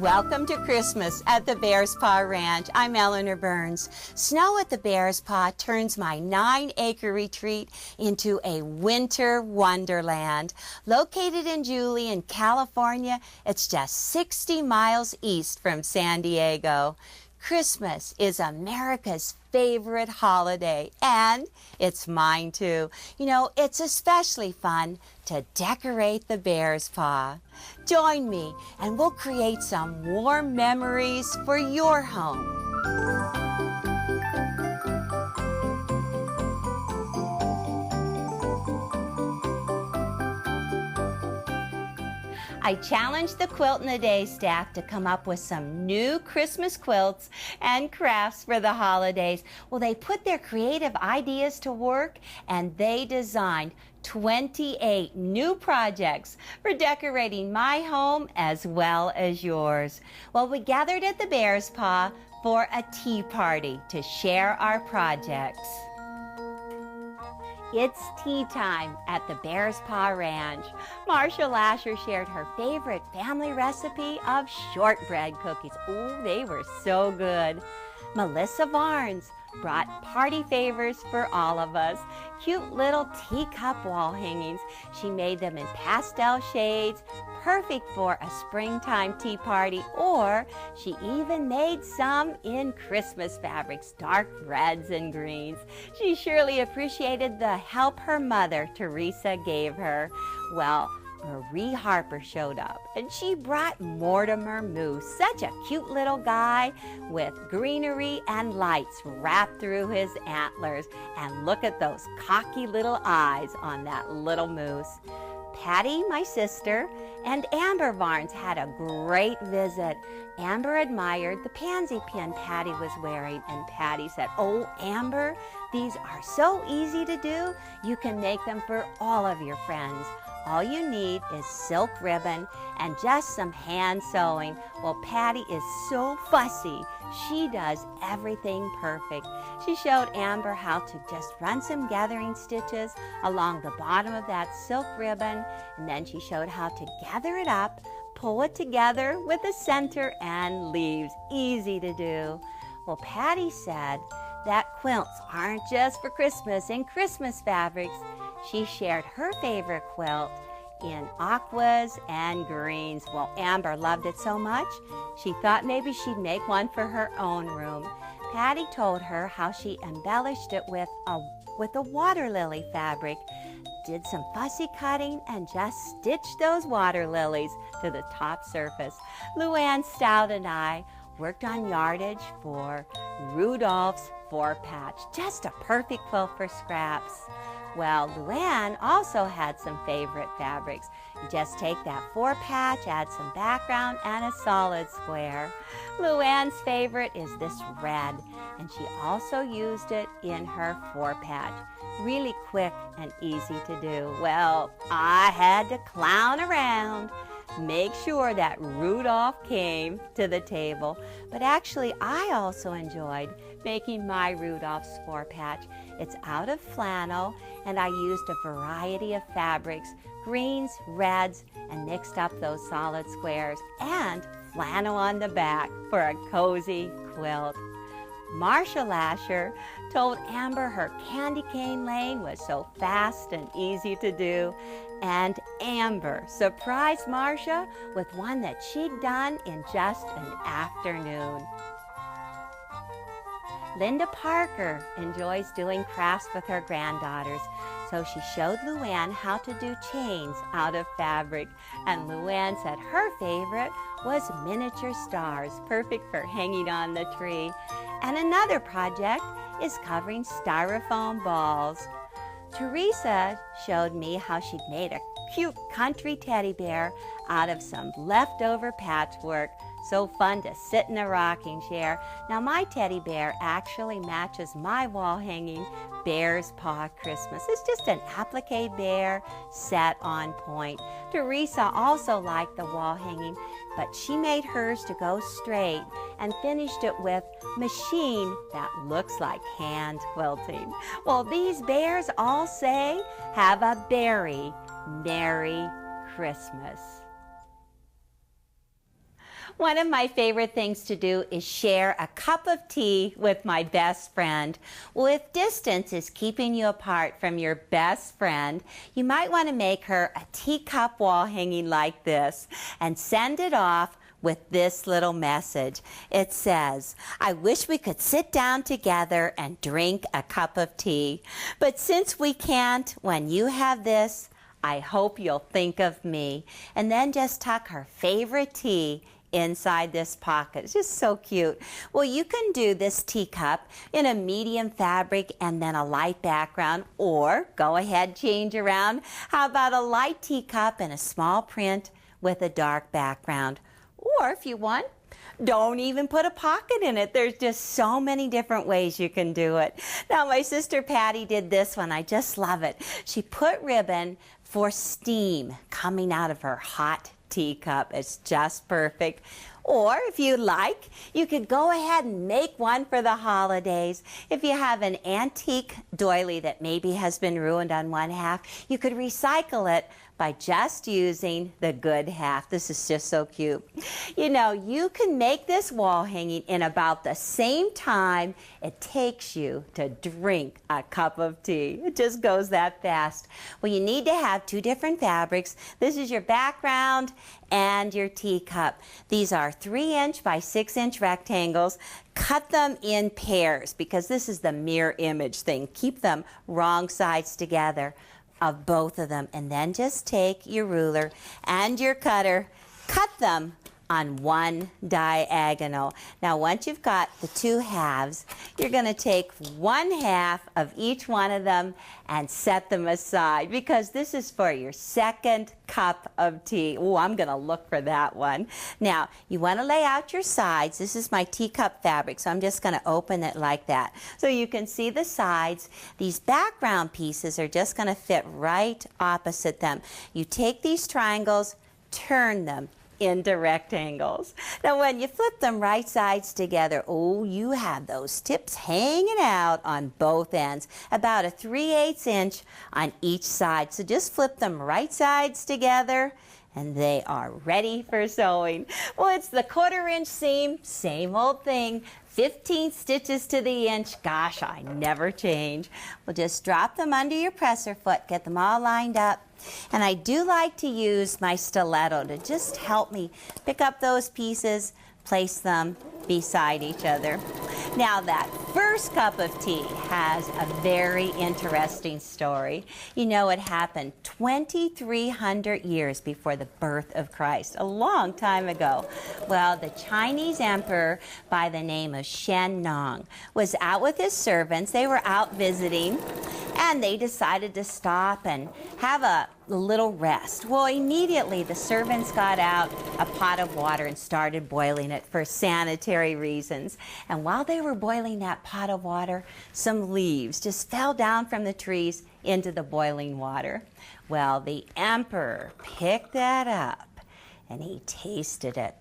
Welcome to Christmas at the Bear's Paw Ranch. I'm Eleanor Burns. Snow at the Bear's Paw turns my 9-acre retreat into a winter wonderland. Located in Julian, California, it's just 60 miles east from San Diego. Christmas is America's favorite holiday, and it's mine too. You know, it's especially fun to decorate the Bear's Paw. Join me and we'll create some warm memories for your home. I challenged the Quilt in a Day staff to come up with some new Christmas quilts and crafts for the holidays. Well, they put their creative ideas to work and they designed 28 new projects for decorating my home as well as yours. Well, we gathered at the Bear's Paw for a tea party to share our projects. It's tea time at the Bear's Paw Ranch. Marcia Lasher shared her favorite family recipe of shortbread cookies. Ooh, they were so good. Melissa Barnes brought party favors for all of us. Cute little teacup wall hangings. She made them in pastel shades, perfect for a springtime tea party, or she even made some in Christmas fabrics, dark reds and greens. She surely appreciated the help her mother, Teresa, gave her. Well, Marie Harper showed up, and she brought Mortimer Moose, such a cute little guy with greenery and lights wrapped through his antlers. And look at those cocky little eyes on that little moose. Patty, my sister, and Amber Barnes had a great visit. Amber admired the pansy pin Patty was wearing, and Patty said, "Oh, Amber, these are so easy to do. You can make them for all of your friends. All you need is silk ribbon and just some hand sewing." Well, Patty is so fussy. She does everything perfect. She showed Amber how to just run some gathering stitches along the bottom of that silk ribbon, and then she showed how to gather it up, pull it together with a center and leaves. Easy to do. Well, Patty said that quilts aren't just for Christmas and Christmas fabrics. She shared her favorite quilt in aquas and greens. Well, Amber loved it so much, she thought maybe she'd make one for her own room. Patty told her how she embellished it with a water lily fabric, did some fussy cutting, and just stitched those water lilies to the top surface. Luann Stout and I worked on yardage for Rudolph's Four Patch, just a perfect quilt for scraps. Well, Luann also had some favorite fabrics. You just take that 4-patch, add some background, and a solid square. Luann's favorite is this red, and she also used it in her 4-patch. Really quick and easy to do. Well, I had to clown around, make sure that Rudolph came to the table. But actually, I also enjoyed making my Rudolph's 4-patch. It's out of flannel, and I used a variety of fabrics, greens, reds, and mixed up those solid squares, and flannel on the back for a cozy quilt. Marcia Lasher told Amber her candy cane lane was so fast and easy to do, and Amber surprised Marcia with one that she'd done in just an afternoon. Linda Parker enjoys doing crafts with her granddaughters, so she showed Luann how to do chains out of fabric, and Luann said her favorite was miniature stars, perfect for hanging on the tree. And another project is covering styrofoam balls. Teresa showed me how she'd made a cute country teddy bear out of some leftover patchwork. So fun to sit in a rocking chair. Now my teddy bear actually matches my wall hanging Bear's Paw Christmas. It's just an applique bear set on point. Teresa also liked the wall hanging, but she made hers to go straight and finished it with machine that looks like hand quilting. Well, these bears all say, have a very Merry Christmas. One of my favorite things to do is share a cup of tea with my best friend. Well, if distance is keeping you apart from your best friend, you might want to make her a teacup wall hanging like this and send it off with this little message. It says, "I wish we could sit down together and drink a cup of tea. But since we can't, when you have this, I hope you'll think of me." And then just tuck her favorite tea inside this pocket. It's just so cute. Well, you can do this teacup in a medium fabric and then a light background, or go ahead, change around. How about a light teacup and a small print with a dark background? Or if you want, don't even put a pocket in it. There's just so many different ways you can do it. Now, my sister Patty did this one. I just love it. She put ribbon for steam coming out of her hot teacup. It's just perfect. Or if you like, you could go ahead and make one for the holidays. If you have an antique doily that maybe has been ruined on one half, you could recycle it by just using the good half. This is just so cute. You know, you can make this wall hanging in about the same time it takes you to drink a cup of tea. It just goes that fast. Well, you need to have two different fabrics. This is your background and your teacup. These are 3" by 6" rectangles. Cut them in pairs because this is the mirror image thing. Keep them wrong sides together of both of them, and then just take your ruler and your cutter, cut them on one diagonal. Now, once you've got the two halves, you're going to take one half of each one of them and set them aside because this is for your second cup of tea. Oh, I'm going to look for that one. Now, you want to lay out your sides. This is my teacup fabric, so I'm just going to open it like that. So you can see the sides. These background pieces are just going to fit right opposite them. You take these triangles, turn them into rectangles. Now, when you flip them right sides together, oh, you have those tips hanging out on both ends, about a 3/8 inch on each side. So just flip them right sides together and they are ready for sewing. Well, it's the 1/4 inch seam, same old thing. 15 stitches to the inch. Gosh, I never change. Well, just drop them under your presser foot, get them all lined up. And I do like to use my stiletto to just help me pick up those pieces, place them beside each other. Now, that first cup of tea has a very interesting story. You know, it happened 2,300 years before the birth of Christ, a long time ago. Well, the Chinese emperor by the name of Shen Nong was out with his servants. They were out visiting, and they decided to stop and have a little rest. Well, immediately the servants got out a pot of water and started boiling it for sanitary reasons. And while they were boiling that pot of water, some leaves just fell down from the trees into the boiling water. Well, the emperor picked that up and he tasted it.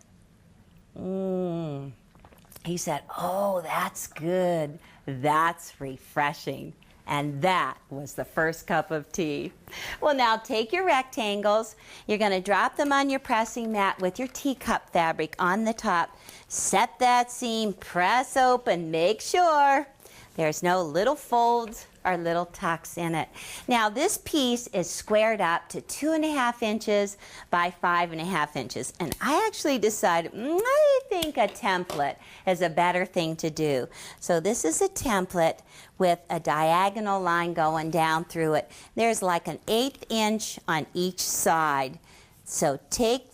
He said, "Oh, that's good. That's refreshing." And that was the first cup of tea. Well, now take your rectangles. You're going to drop them on your pressing mat with your teacup fabric on the top. Set that seam, press open, make sure there's no little folds or little tucks in it. Now, this piece is squared up to 2.5 inches by 5.5 inches. And I actually decided, I think a template is a better thing to do. So this is a template with a diagonal line going down through it. There's like an 1/8 inch on each side. So take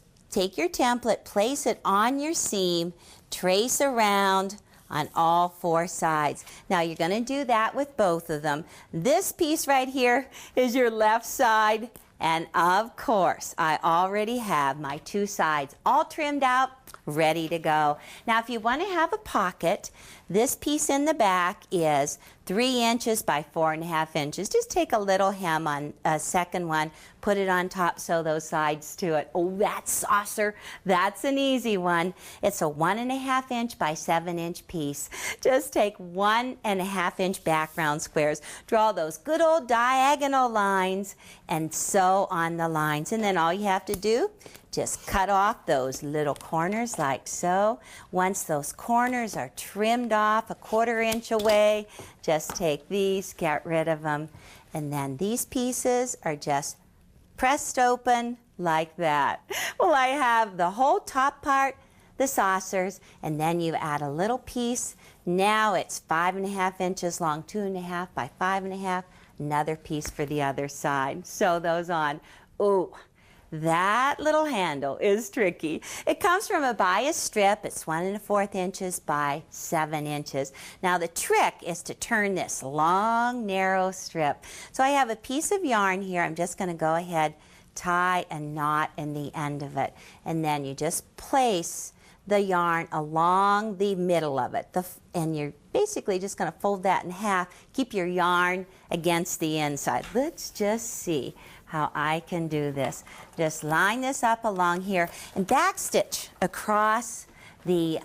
your template, place it on your seam, trace around on all 4 sides. Now, you're going to do that with both of them. This piece right here is your left side, and of course, I already have my 2 sides all trimmed out, ready to go. Now, if you want to have a pocket, this piece in the back is 3 inches by 4.5 inches. Just take a little hem on a second one, put it on top, sew those sides to it. Oh, that saucer, that's an easy one. It's a 1.5 inch by 7 inch piece. Just take 1.5 inch background squares, draw those good old diagonal lines, and sew on the lines. And then all you have to do, just cut off those little corners like so. Once those corners are trimmed off 1/4 inch away, just take these, get rid of them. And then these pieces are just pressed open like that. Well, I have the whole top part, the saucers, and then you add a little piece. Now it's 5.5 inches long, 2.5 by 5.5, another piece for the other side. Sew those on. Ooh, that little handle is tricky. It comes from a bias strip. It's 1 1/4 inches by 7 inches. Now the trick is to turn this long, narrow strip. So I have a piece of yarn here. I'm just going to go ahead, tie a knot in the end of it. And then you just place the yarn along the middle of it. And you're basically just going to fold that in half. Keep your yarn against the inside. Let's just see how I can do this. Just line this up along here and backstitch across the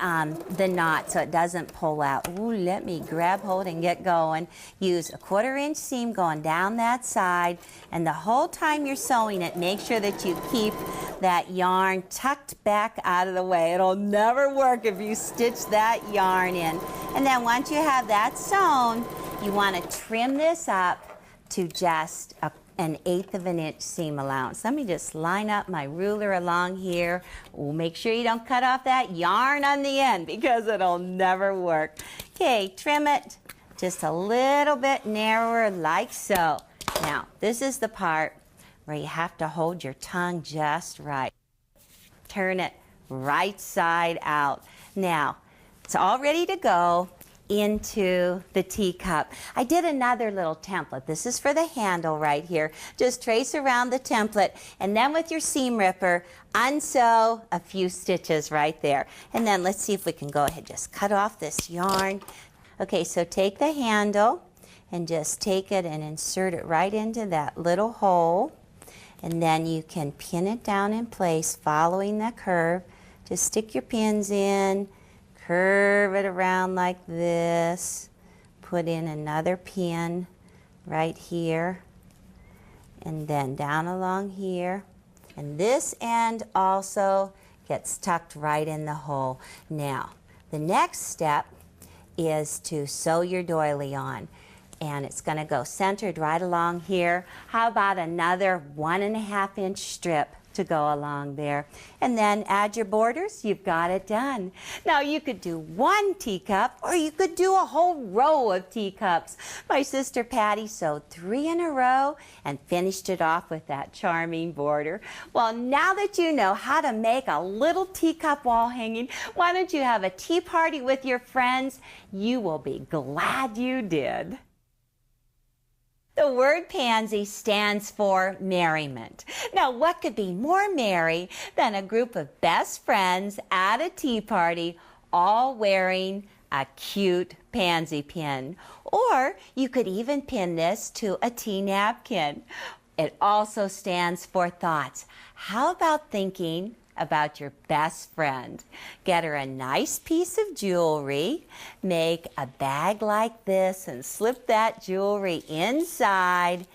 knot so it doesn't pull out. Ooh, let me grab hold and get going. Use a 1/4 inch seam going down that side, and the whole time you're sewing it, make sure that you keep that yarn tucked back out of the way. It'll never work if you stitch that yarn in. And then once you have that sewn, you want to trim this up to just an 1/8 of an inch seam allowance. Let me just line up my ruler along here. Ooh, make sure you don't cut off that yarn on the end because it'll never work. Okay, trim it just a little bit narrower like so. Now, this is the part where you have to hold your tongue just right. Turn it right side out. Now, it's all ready to go into the teacup. I did another little template. This is for the handle right here. Just trace around the template, and then with your seam ripper, unsew a few stitches right there. And then let's see if we can go ahead, just cut off this yarn. Okay, so take the handle and just take it and insert it right into that little hole. And then you can pin it down in place following the curve. Just stick your pins in, curve it around like this, put in another pin right here, and then down along here. And this end also gets tucked right in the hole. Now, the next step is to sew your doily on. And it's going to go centered right along here. How about another 1.5 inch strip to go along there? And then add your borders. You've got it done. Now you could do one teacup, or you could do a whole row of teacups. My sister Patty sewed 3 in a row and finished it off with that charming border. Well, now that you know how to make a little teacup wall hanging, why don't you have a tea party with your friends? You will be glad you did. The word pansy stands for merriment. Now, what could be more merry than a group of best friends at a tea party all wearing a cute pansy pin? Or you could even pin this to a tea napkin. It also stands for thoughts. How about thinking about your best friend? Get her a nice piece of jewelry, make a bag like this and slip that jewelry inside,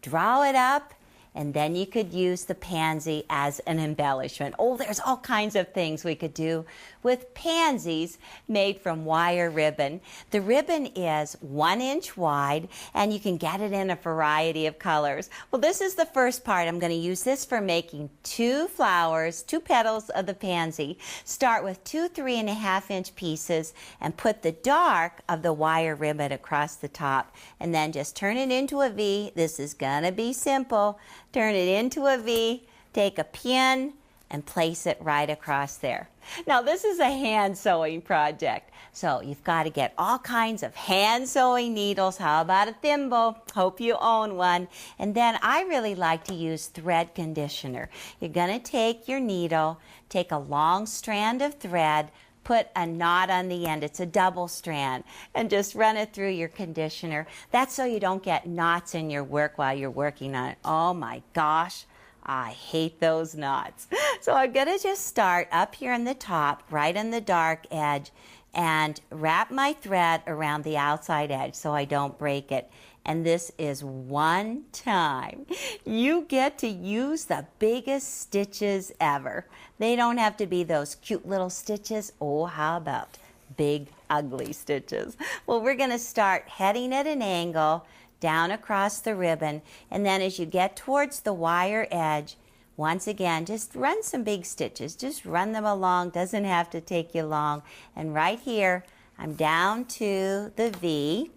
draw it up, and then you could use the pansy as an embellishment. Oh, there's all kinds of things we could do with pansies made from wire ribbon. The ribbon is 1 inch wide, and you can get it in a variety of colors. Well, this is the first part. I'm going to use this for making 2 flowers, 2 petals of the pansy. Start with 2 3.5 inch pieces and put the dark of the wire ribbon across the top, and then just turn it into a V. This is going to be simple. Turn it into a V, take a pin, and place it right across there. Now, this is a hand sewing project, so you've got to get all kinds of hand sewing needles. How about a thimble? Hope you own one. And then I really like to use thread conditioner. You're going to take your needle, take a long strand of thread, put a knot on the end. It's a double strand, and just run it through your conditioner. That's so you don't get knots in your work while you're working on it. Oh my gosh, I hate those knots. So I'm going to just start up here in the top, right on the dark edge, and wrap my thread around the outside edge so I don't break it. And this is one time you get to use the biggest stitches ever. They don't have to be those cute little stitches. Oh, how about big, ugly stitches? Well, we're going to start heading at an angle down across the ribbon. And then as you get towards the wire edge, once again, just run some big stitches. Just run them along. Doesn't have to take you long. And right here, I'm down to the V.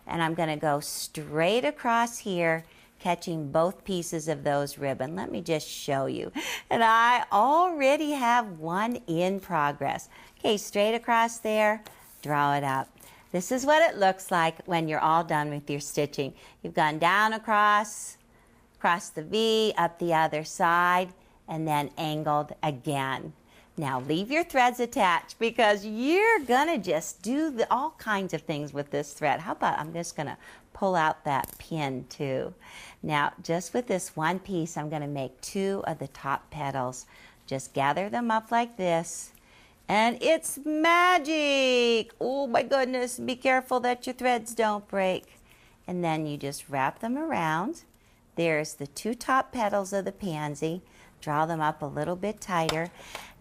And I'm going to go straight across here, catching both pieces of those ribbon. Let me just show you. And I already have one in progress. Okay, straight across there, draw it up. This is what it looks like when you're all done with your stitching. You've gone down across the V, up the other side, and then angled again. Now leave your threads attached because you're gonna just do all kinds of things with this thread. How about I'm just gonna pull out that pin too. Now just with this one piece, I'm gonna make 2 of the top petals. Just gather them up like this. And it's magic! Oh my goodness, be careful that your threads don't break. And then you just wrap them around. There's the 2 top petals of the pansy. Draw them up a little bit tighter.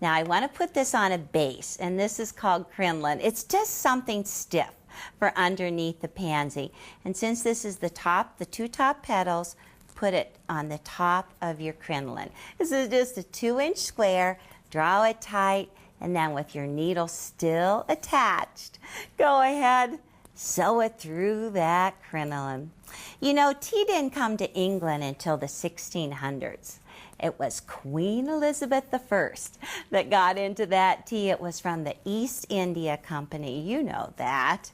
Now I want to put this on a base, and this is called crinoline. It's just something stiff for underneath the pansy. And since this is the 2 top petals, put it on the top of your crinoline. This is just a 2-inch square. Draw it tight, and then with your needle still attached, go ahead, sew it through that crinoline. You know, tea didn't come to England until the 1600s. It was Queen Elizabeth I that got into that tea. It was from the East India Company. You know that.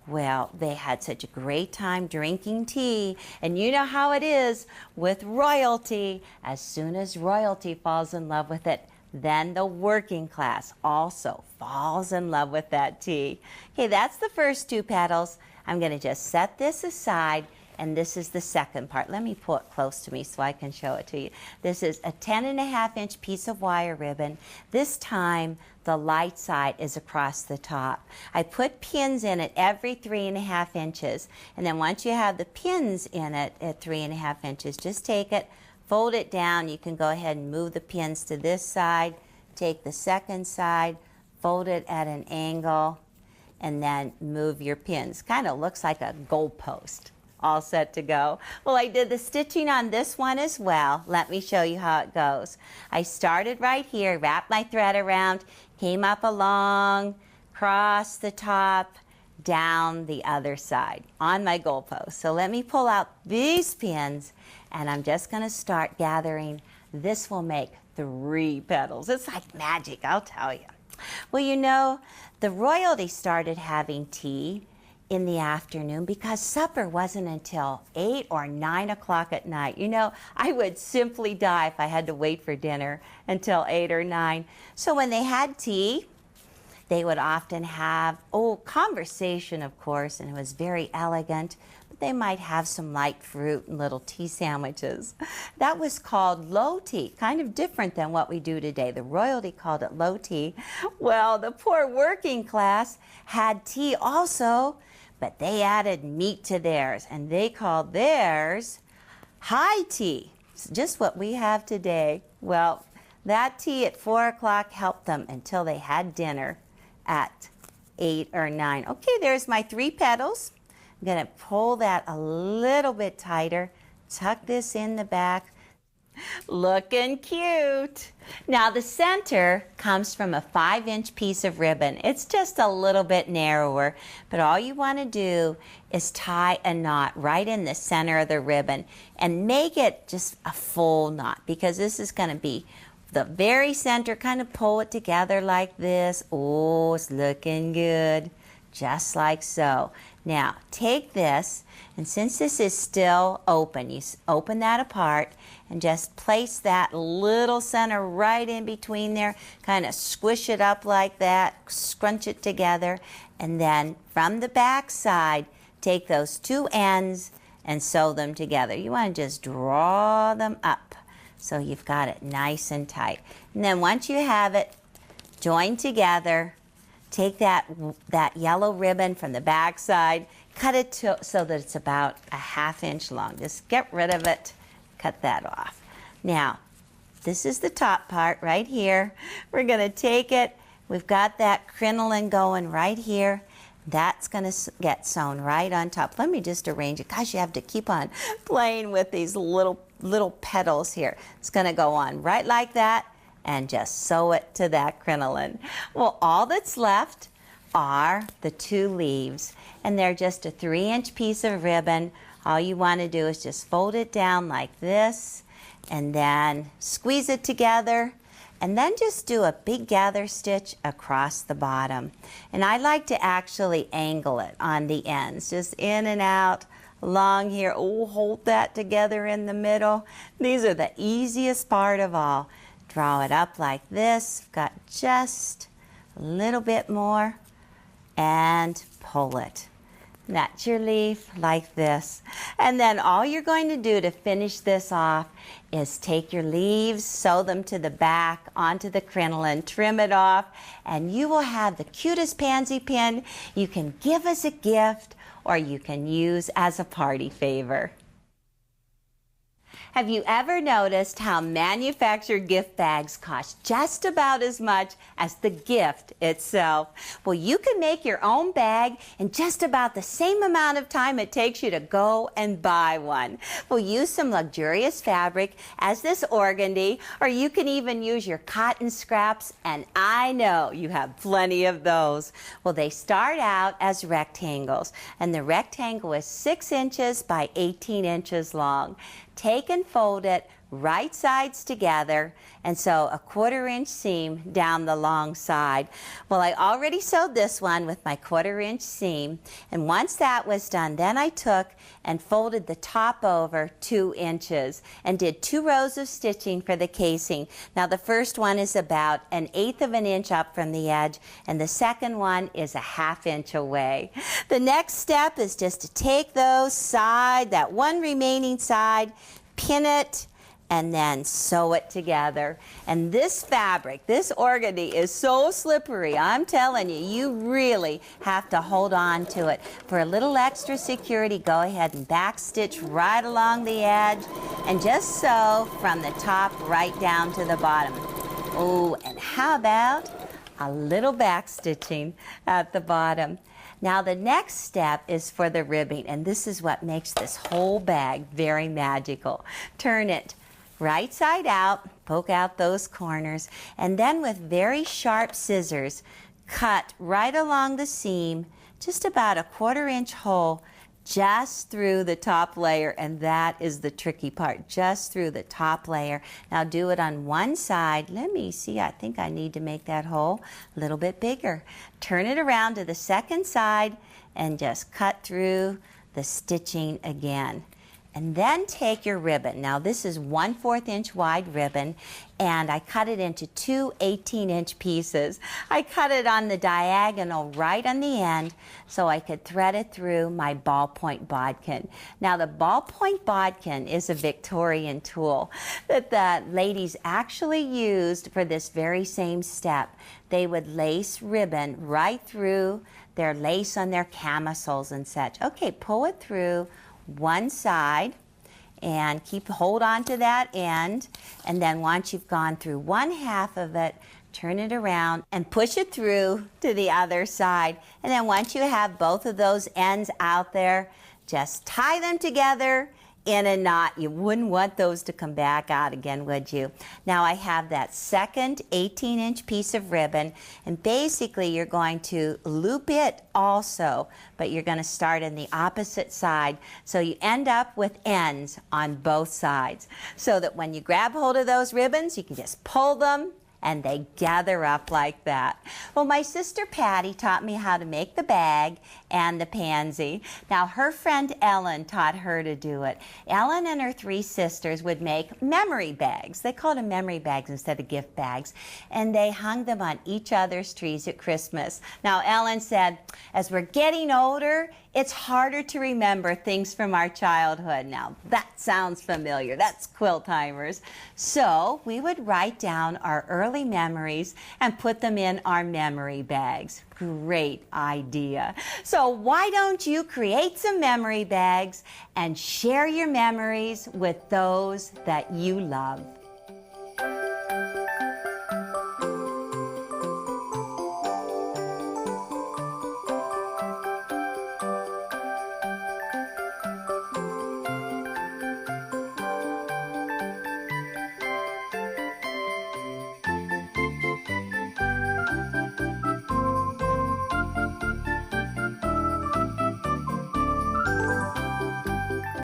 Well, they had such a great time drinking tea. And you know how it is with royalty. As soon as royalty falls in love with it, then the working class also falls in love with that tea. Okay, that's the first 2 petals. I'm going to just set this aside. And this is the second part. Let me pull it close to me so I can show it to you. This is a 10.5-inch piece of wire ribbon. This time, the light side is across the top. I put pins in it every 3.5 inches. And then once you have the pins in it at 3.5 inches, just take it, fold it down. You can go ahead and move the pins to this side. Take the second side, fold it at an angle, and then move your pins. Kind of looks like a goalpost. All set to go. Well, I did the stitching on this one as well. Let me show you how it goes. I started right here, wrapped my thread around, came up along, across the top, down the other side on my goalpost. So let me pull out these pins, and I'm just going to start gathering. This will make 3 petals. It's like magic, I'll tell you. Well, you know, the royalty started having tea in the afternoon because supper wasn't until 8 or 9 o'clock at night. You know, I would simply die if I had to wait for dinner until 8 or 9. So when they had tea, they would often have, conversation, of course, and it was very elegant, but they might have some light fruit and little tea sandwiches. That was called low tea, kind of different than what we do today. The royalty called it low tea. Well, the poor working class had tea also, but they added meat to theirs, and they called theirs high tea. It's just what we have today. Well, that tea at 4 o'clock helped them until they had dinner at 8 or 9. Okay, there's my 3 petals. I'm going to pull that a little bit tighter, tuck this in the back. Looking cute. Now the center comes from a 5-inch piece of ribbon. It's just a little bit narrower, but all you want to do is tie a knot right in the center of the ribbon and make it just a full knot, because this is going to be the very center. Kind of pull it together like this. Oh, it's looking good. Just like so. Now take this, and since this is still open, you open that apart and just place that little center right in between there. Kind of squish it up like that, scrunch it together, and then from the back side, take those 2 ends and sew them together. You want to just draw them up so you've got it nice and tight. And then once you have it joined together, take that yellow ribbon from the back side, cut it so that it's about a 1/2 inch long. Just get rid of it, cut that off. Now, this is the top part right here. We're going to take it. We've got that crinoline going right here. That's going to get sewn right on top. Let me just arrange it. Gosh, you have to keep on playing with these little petals here. It's going to go on right like that and just sew it to that crinoline. Well, all that's left are the 2 leaves, and they're just a 3-inch piece of ribbon. All you want to do is just fold it down like this and then squeeze it together, and then just do a big gather stitch across the bottom. And I like to actually angle it on the ends, just in and out along here. Oh, hold that together in the middle. These are the easiest part of all. Draw it up like this. Got just a little bit more, and pull it. That's your leaf like this. And then all you're going to do to finish this off is take your leaves, sew them to the back onto the crinoline, trim it off, and you will have the cutest pansy pin you can give as a gift or you can use as a party favor. Have you ever noticed how manufactured gift bags cost just about as much as the gift itself? Well, you can make your own bag in just about the same amount of time it takes you to go and buy one. We'll use some luxurious fabric as this organdy, or you can even use your cotton scraps, and I know you have plenty of those. Well, they start out as rectangles, and the rectangle is 6 inches by 18 inches long. Take and fold it right sides together and sew a 1/4 inch seam down the long side. Well, I already sewed this one with my 1/4 inch seam, and once that was done, then I took and folded the top over 2 inches and did 2 rows of stitching for the casing. Now the first one is about 1/8 of an inch up from the edge, and the second one is a 1/2 inch away. The next step is just to take that one remaining side, pin it, and then sew it together. And this fabric, this organdy, is so slippery. I'm telling you, you really have to hold on to it. For a little extra security, go ahead and backstitch right along the edge and just sew from the top right down to the bottom. Oh, and how about a little backstitching at the bottom? Now the next step is for the ribbing, and this is what makes this whole bag very magical. Turn it right side out, poke out those corners, and then with very sharp scissors, cut right along the seam, just about a 1/4 inch hole just through the top layer, and that is the tricky part, just through the top layer. Now do it on one side. Let me see, I think I need to make that hole a little bit bigger. Turn it around to the second side and just cut through the stitching again. And then take your ribbon. Now this is 1/4 inch wide ribbon, and I cut it into 2 18-inch pieces. I cut it on the diagonal right on the end so I could thread it through my ballpoint bodkin. Now the ballpoint bodkin is a Victorian tool that the ladies actually used for this very same step. They would lace ribbon right through their lace on their camisoles and such. Okay, pull it through one side and hold on to that end, and then once you've gone through 1/2 of it, turn it around and push it through to the other side. And then once you have both of those ends out there, just tie them together in a knot. You wouldn't want those to come back out again, would you? Now I have that second 18-inch piece of ribbon, and basically you're going to loop it also, but you're going to start on the opposite side, so you end up with ends on both sides, so that when you grab hold of those ribbons, you can just pull them and they gather up like that. Well, my sister Patty taught me how to make the bag and the pansy. Now, her friend Ellen taught her to do it. Ellen and her 3 sisters would make memory bags. They called them memory bags instead of gift bags, and they hung them on each other's trees at Christmas. Now, Ellen said, as we're getting older, It's harder to remember things from our childhood. Now, that sounds familiar. That's quilt timers. So we would write down our early memories and put them in our memory bags. Great idea. So why don't you create some memory bags and share your memories with those that you love?